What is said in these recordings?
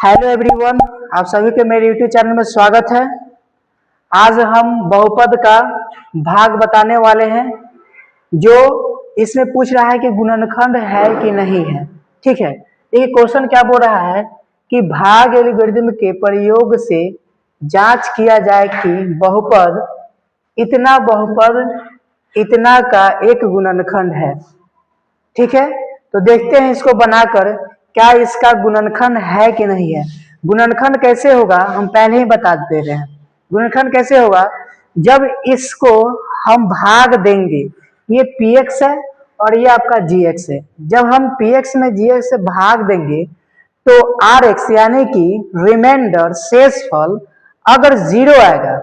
Hello everyone, आप सभी के मेरे यूट्यूब चैनल में स्वागत है। आज हम बहुपद का भाग बताने वाले हैं जो इसमें पूछ रहा है कि गुणनखंड है कि नहीं है। ठीक है, देखिए क्वेश्चन क्या बोल रहा है कि भाग एल्गोरिथम के प्रयोग से जांच किया जाए कि बहुपद इतना का एक गुणनखंड है। ठीक है, तो देखते हैं इसको बनाकर क्या इसका गुणनखंड है कि नहीं है। गुणनखंड कैसे होगा हम पहले ही बता दे रहे हैं। गुणनखंड कैसे होगा, जब इसको हम भाग देंगे, ये px है और ये आपका gx है। जब हम px में gx से भाग देंगे तो rx यानी कि रिमाइंडर शेषफल अगर 0 आएगा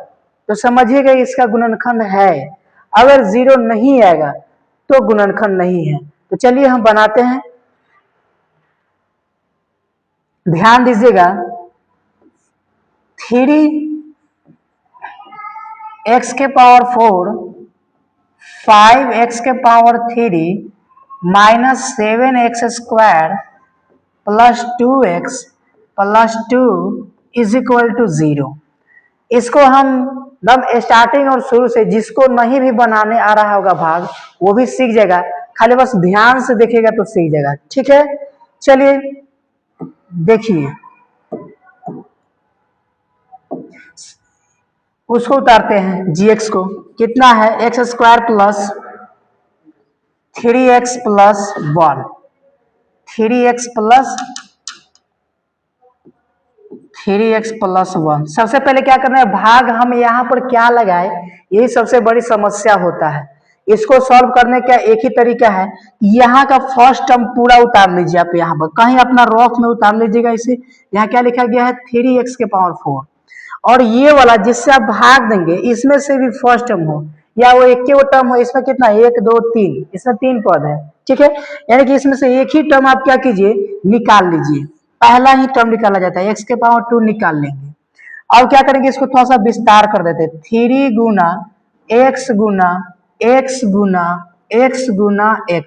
तो समझिएगा इसका गुणनखंड है, अगर 0 नहीं आएगा तो गुणनखंड नहीं है। तो चलिए हम बनाते हैं। ध्यान दीजिएगा, 3x के पावर 4 5x के power 3 minus 7x square plus 2x plus 2 is equal to 0। इसको हम एकदम स्टार्टिंग और शुरू से, जिसको नहीं भी बनाने आ रहा होगा भाग, वो भी सीख जाएगा। खाली बस ध्यान से देखेगा तो सीख जाएगा। ठीक है, चलिए देखिए, उसको उतारते हैं। gx को कितना है, x square plus 3x plus 1, 3x plus 1। सबसे पहले क्या करना है, भाग हम यहाँ पर क्या लगाए, यही सबसे बड़ी समस्या होता है। इसको सॉल्व करने का एक ही तरीका है, यहाँ का फर्स्ट टर्म पूरा उतार लीजिए। आप यहाँ पर कहीं अपना रफ में उतार लीजिएगा। इसे यहाँ क्या लिखा गया है, 3x के पावर 4, और ये वाला जिससे आप भाग देंगे इसमें से भी फर्स्ट टर्म हो या वो एक ही टर्म हो। इसमें कितना, 1 2 3, इसमें 3 पद है। ठीक है, यानी कि इसमें से एक ही टर्म आप क्या कीजिए, निकाल लीजिए। पहला ही टर्म निकाला जाता है, x के पावर 2 निकाल लेंगे। अब क्या करेंगे, इसको थोड़ा सा विस्तार कर देते हैं। 3 गुना x गुना x गुना x गुना x,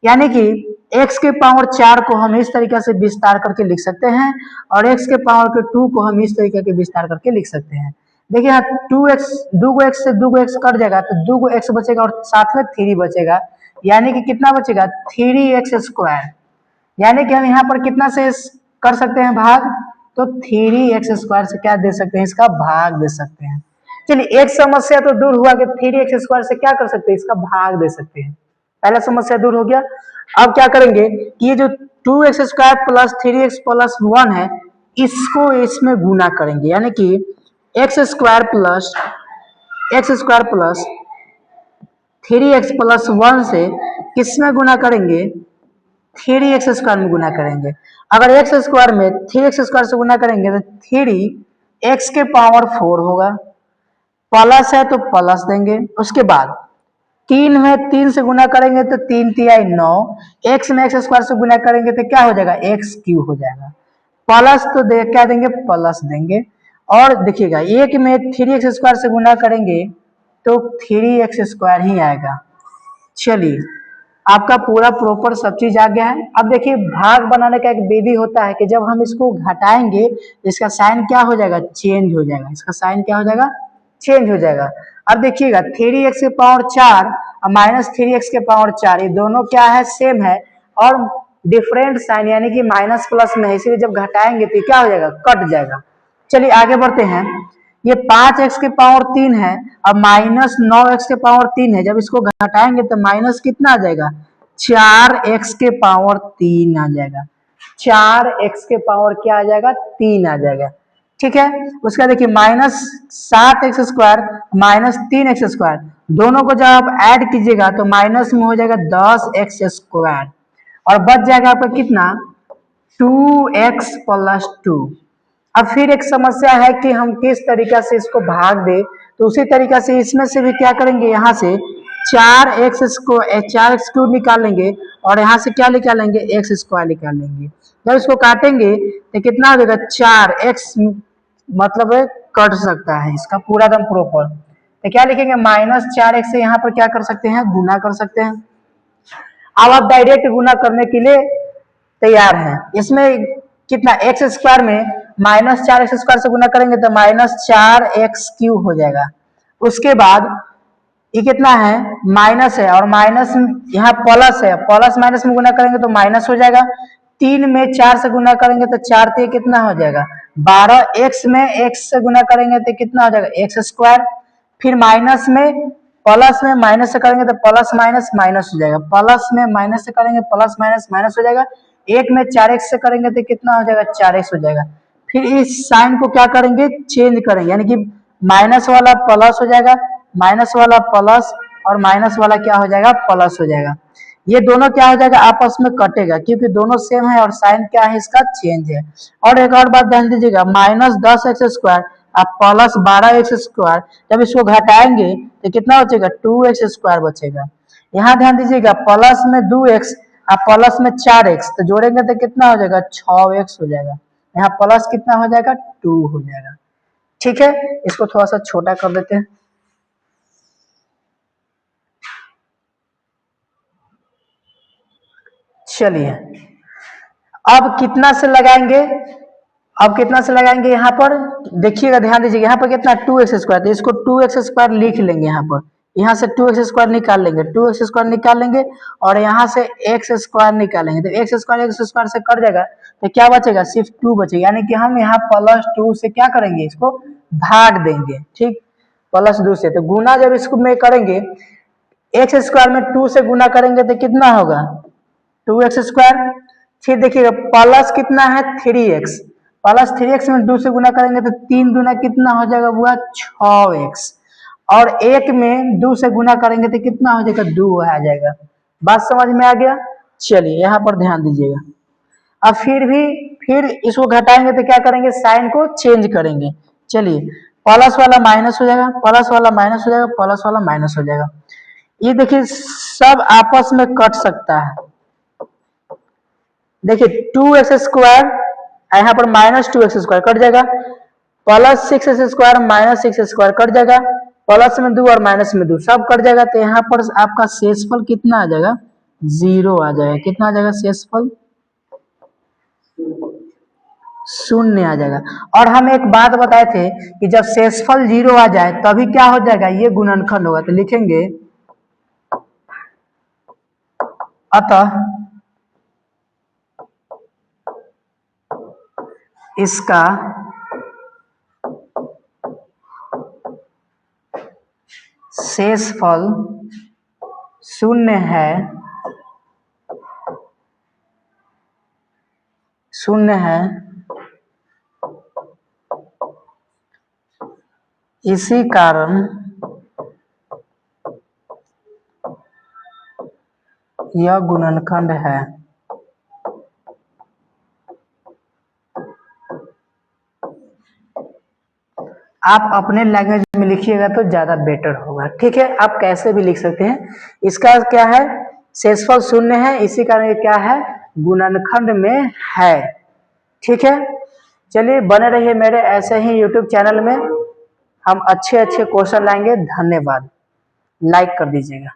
यानी कि x के पावर 4 को हम इस तरीके से विस्तार करके लिख सकते हैं और x के पावर के 2 को हम इस तरीके के विस्तार करके लिख सकते हैं। देखिए यहाँ 2x, 2x से 2x कट जाएगा तो 2x बचेगा और साथ में 3 बचेगा, यानी कि कितना बचेगा, 3x स्क्वायर। यानी कि हम यहाँ पर कितना से कर सकते हैं भाग, तो 3x स्क्वायर से क्या दे सकते हैं, इसका भाग दे सकते हैं। चलिए एक समस्या तो दूर हुआ कि 3x स्क्वायर से क्या कर सकते हैं, इसका भाग दे सकते हैं। पहला समस्या दूर हो गया। अब क्या करेंगे कि ये जो 2x square plus 3x plus 1 है, इसको इसमें गुना करेंगे, यानी कि x square plus 3x plus 1 से किसमें गुना करेंगे, 3x स्क्वायर में गुना करेंगे। अगर x स्क्वायर में 3x स्क्वायर से गुना करेंगे तो 3x के पावर 4 होगा, प्लस है तो प्लस देंगे। उसके बाद 3 में 3 से गुना करेंगे तो 3 3 9, x में x स्क्वायर से गुना करेंगे तो क्या हो जाएगा, x क्यूब हो जाएगा। प्लस तो क्या देंगे, प्लस देंगे। और देखिएगा 1 में 3x स्क्वायर से गुना करेंगे तो 3x स्क्वायर ही आएगा। चलिए आपका पूरा प्रॉपर सब चीज आ गया है। अब देखिए भाग बनाने का एक विधि होता है कि जब हम इसको घटाएंगे इसका साइन क्या हो जाएगा, चेंज हो जाएगा। इसका साइन क्या हो जाएगा, चेंज हो जाएगा। अब देखिएगा 3x के पावर 4 और माइनस 3x के पावर 4, ये दोनों क्या है, सेम है और डिफरेंट साइन, यानी कि माइनस प्लस में है, इसलिए जब घटाएंगे तो क्या हो जाएगा, कट जाएगा। चलिए आगे बढ़ते हैं। ये 5x के पावर 3 है और माइनस 9x के पावर 3 है। जब इसको घटाएंगे तो माइनस कितना आ जाएगा, 4x के पावर 3 आ जाएगा। 4x के पावर क्या आ जाएगा, 3 आ जाएगा। ठीक है, उसका देखिए minus 7x square minus 3x square, दोनों को जब आप ऐड कीजिएगा तो माइनस में हो जाएगा 10x स्क्वायर और बच जाएगा आपका कितना, 2x प्लस 2। अब फिर एक समस्या है कि हम किस तरीका से इसको भाग दे, तो उसी तरीका से इसमें से भी क्या करेंगे, यहाँ से 4x क्यूब निकालेंगे और यहाँ से क्या निकालेंगे, x स्क्वायर निकालेंगे। जब इसको काटेंगे तो कितना हो जाएगा, 4x मतलब कट सकता है इसका पूरा दम प्रॉपर, तो क्या लिखेंगे, माइनस 4x से यहाँ पर क्या कर सकते हैं, गुना कर सकते हैं। अब आप डायरेक्ट गुना करने के लिए तैयार हैं। इसमें कितना एक्स स्क्वायर में माइनस 4x² से गुना करेंगे तो -4x³ हो जाएगा। उसके बाद ये कितना है माइनस है और माइनस यहाँ प्लस है, प्लस माइनस में गुना करेंगे तो माइनस हो जाएगा। 3 में 4 से गुना करेंगे तो 4 से कितना हो जाएगा 12। x में x से गुना करेंगे तो कितना हो जाएगा x²। फिर माइनस में प्लस में माइनस से करेंगे तो प्लस माइनस माइनस हो जाएगा, प्लस में माइनस से करेंगे प्लस माइनस माइनस हो जाएगा। 1 में 4x से करेंगे तो कितना हो जाएगा 4x हो जाएगा। फिर इस साइन को क्या करेंगे चेंज करेंगे, यानी कि माइनस वाला प्लस हो जाएगा, माइनस वाला प्लस और माइनस वाला क्या हो जाएगा प्लस हो जाएगा। ये दोनों क्या हो जाएगा आपस में कटेगा क्योंकि दोनों सेम है और साइन क्या है इसका चेंज है। और एक और बात ध्यान दीजिएगा -10x² और प्लस 12x², जब इसको घटाएंगे तो कितना बचेगा 2x² बचेगा। यहाँ ध्यान दीजिएगा प्लस में 2x और प्लस में 4x तो जोड़ेंगे तो कितना हो जाएगा 6x हो जाएगा। यहाँ प्लस कितना हो जाएगा 2 हो जाएगा। ठीक है, इसको थोड़ा सा छोटा कर देते हैं। चलिए अब कितना से लगाएंगे, अब कितना से लगाएंगे यहाँ पर देखिएगा ध्यान दीजिएगा, यहाँ पर कितना 2x², तो इसको 2x² लिख लेंगे। यहाँ पर यहाँ से 2x² निकाल लेंगे, 2x² निकाल लेंगे और यहाँ से x² निकालेंगे तो x² से कट जाएगा तो क्या बचेगा सिर्फ 2 बचेगा, यानी कि हम यहाँ +2 से क्या करेंगे इसको भाग देंगे। ठीक, +2 से तो गुना जब इसको में करेंगे x² में 2 से गुना करेंगे तो कितना होगा 2x²। फिर देखिएगा प्लस कितना है 3x, प्लस 3x में 2 से गुना करेंगे तो 3 दूना कितना हो जाएगा हुआ 6x और 1 में 2 से गुना करेंगे तो कितना हो जाएगा 2 आ जाएगा। बात समझ में आ गया। चलिए यहाँ पर ध्यान दीजिएगा। अब फिर इसको घटाएंगे तो क्या करेंगे साइन को चेंज करेंगे। चलिए प्लस वाला माइनस हो जाएगा, प्लस वाला माइनस हो जाएगा, प्लस वाला माइनस हो जाएगा। ये देखिए सब आपस में कट सकता है। देखिए 2x² यहाँ पर -2x² कट जाएगा, +6x² -6x² कट जाएगा, प्लस में 2 और माइनस में 2 सब कट जाएगा तो यहाँ पर आपका शेषफल कितना आ जाएगा 0 आ जाएगा। कितना आ जाएगा शेषफल 0 आ जाएगा। और हम एक बात बताए थे कि जब शेषफल 0 आ जाए तभी क्या हो जाएगा ये गुणनखंड होगा। तो लिखेंगे अतः इसका शेषफल 0 है, 0 है, इसी कारण यह गुणनखंड है। आप अपने लैंग्वेज में लिखिएगा तो ज्यादा बेटर होगा। ठीक है, आप कैसे भी लिख सकते हैं। इसका क्या है शेषफल 0 है, इसी कारण ये क्या है गुणनखंड में है। ठीक है, चलिए बने रहिए मेरे ऐसे ही यूट्यूब चैनल में, हम अच्छे क्वेश्चन लाएंगे। धन्यवाद, लाइक कर दीजिएगा।